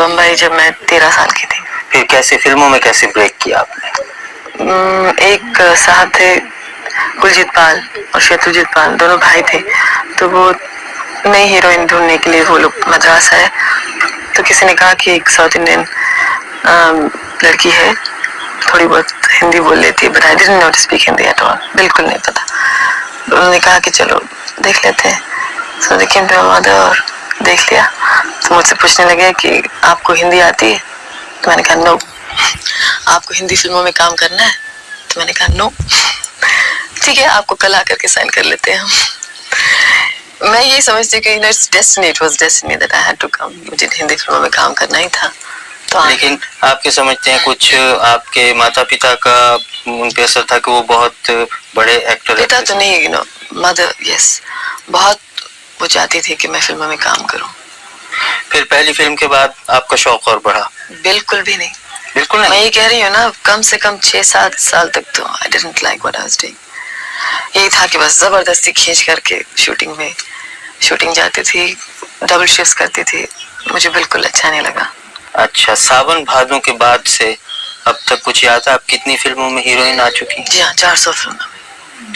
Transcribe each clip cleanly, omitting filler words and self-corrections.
बम्बई जब मैं 13 साल की थी। फिर कैसे फिल्मों में कैसे ब्रेक किया आपने? एक साहब थे कुलजीत पाल और शत्रुजीत पाल, दोनों भाई थे, तो वो नई हीरोइन ढूंढने के लिए वो लोग मद्रास आए। तो किसी ने कहा कि एक साउथ इंडियन लड़की है, थोड़ी बहुत हिंदी बोल लेती है, but I didn't know to speak Hindi at all, बिल्कुल नहीं पता। तो उन्होंने कहा कि चलो देख लेते हैं। सो दे केम टू माय मदर और देख लिया। तो मुझसे पूछने लगे कि आपको हिंदी आती है? तो मैंने कहा नो। आपको हिंदी फिल्मों में काम करना है? तो मैंने कहा नो। ठीक है, आपको कल आकर के साइन कर लेते हैं हम। मैं यही समझती कि it was destiny that I had to come. मुझे हिंदी फिल्मों में काम करना ही था। तो लेकिन आपके समझते हैं कुछ आपके माता पिता का उन पे असर था कि वो बहुत बड़े एक्टर पिता तो नहीं, मदर, यस, बहुत वो चाहती थी कि मैं फिल्मों में काम करूं। फिर पहली फिल्म के बाद आपका शौक और बढ़ा? बिल्कुल भी नहीं, बिल्कुल नहीं। मैं ये कह रही हूँ ना, कम से कम 6-7 साल तक तो I didn't like what I was doing. यही था कि बस जबरदस्ती खींच करके शूटिंग जाती थी, डबल शिफ्ट्स करती थी, मुझे बिल्कुल अच्छा नहीं लगा। अच्छा, सावन भादों के बाद से अब तक कुछ याद है आप कितनी फिल्मों में हीरोइन आ चुकी? जी हाँ, 400 फिल्मों में।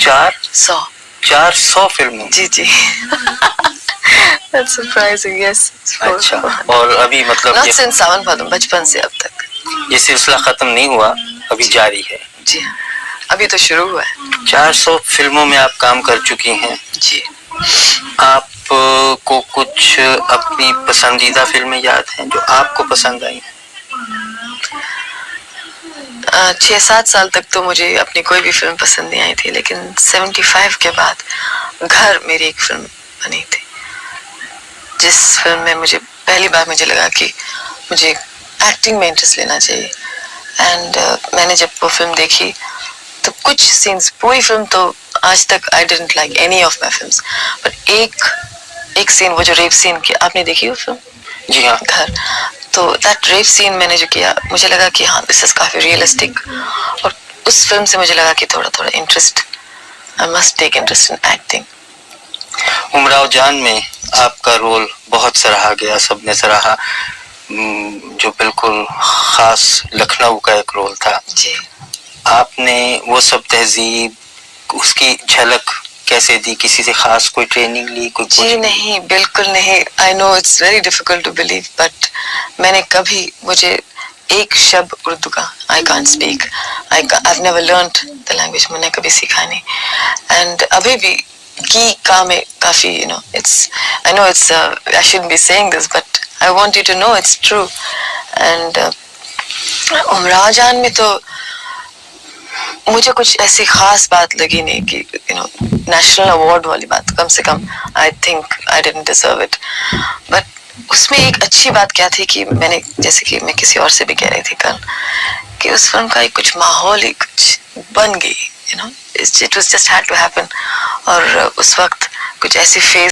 400 फिल्मों? जी जी। That's surprising, yes. अच्छा, और अभी मतलब Not since सावन भादों, बचपन से अब तक। ये सिलसिला खत्म नहीं हुआ, अभी जारी है? जी हाँ, अभी तो शुरू हुआ है। 400 फिल्मों में आप काम कर चुकी हैं जी। आप को कुछ अपनी पसंदीदा फिल्में याद हैं जो आपको पसंद आई? 6-7 साल तक तो मुझे अपनी कोई भी फिल्म पसंद नहीं आई थी, लेकिन 75 के बाद घर मेरी एक फिल्म बनी थी, जिस फिल्म में मुझे पहली बार मुझे लगा कि मुझे एक्टिंग में इंटरेस्ट लेना चाहिए। एंड मैंने जब वो फिल्म देखी तो कुछ सीन्स, पूरी फिल्म तो आज तक I didn't like any of my films, but एक सीन, वो जो रेप सीन की, आपने देखी वो फिल्म? जी हाँ। घर, तो दैट रेप सीन मैंने जो किया, मुझे लगा कि हाँ दिस इज काफी रियलिस्टिक, और उस फिल्म से मुझे लगा कि थोड़ा थोड़ा interest, I must take interest in acting. Umrao Jaan में आपका रोल बहुत सराहा गया, सबने सराहा, जो बिल्कुल खास लखनऊ का एक रोल था। जी। आपने वो सब तहजीब, उसकी झलक कैसे दी? किसी से खास कोई ट्रेनिंग ली? कोई जी नहीं, बिल्कुल नहीं। I know it's very difficult to believe, but मैंने कभी, मुझे एक शब्द उर्दू का I can't speak, I've never learned the language, मैंने कभी सीखा नहीं। एंड अभी भी की काम में काफी, I know it's I shouldn't be saying this, but I want you to know it's true. And Umrao Jaan में तो मुझे कुछ ऐसी खास बात लगी नहीं कि नेशनल अवार्ड वाली बात, कम से कम I think I didn't deserve it. But उसमें एक अच्छी बात क्या थी कि मैंने, जैसे कि मैं किसी और से भी कह रही थी कल, कि उस फिल्म का एक कुछ माहौल ही कुछ बन गई, it was just had to happen. और उस वक्त कुछ ऐसी फेज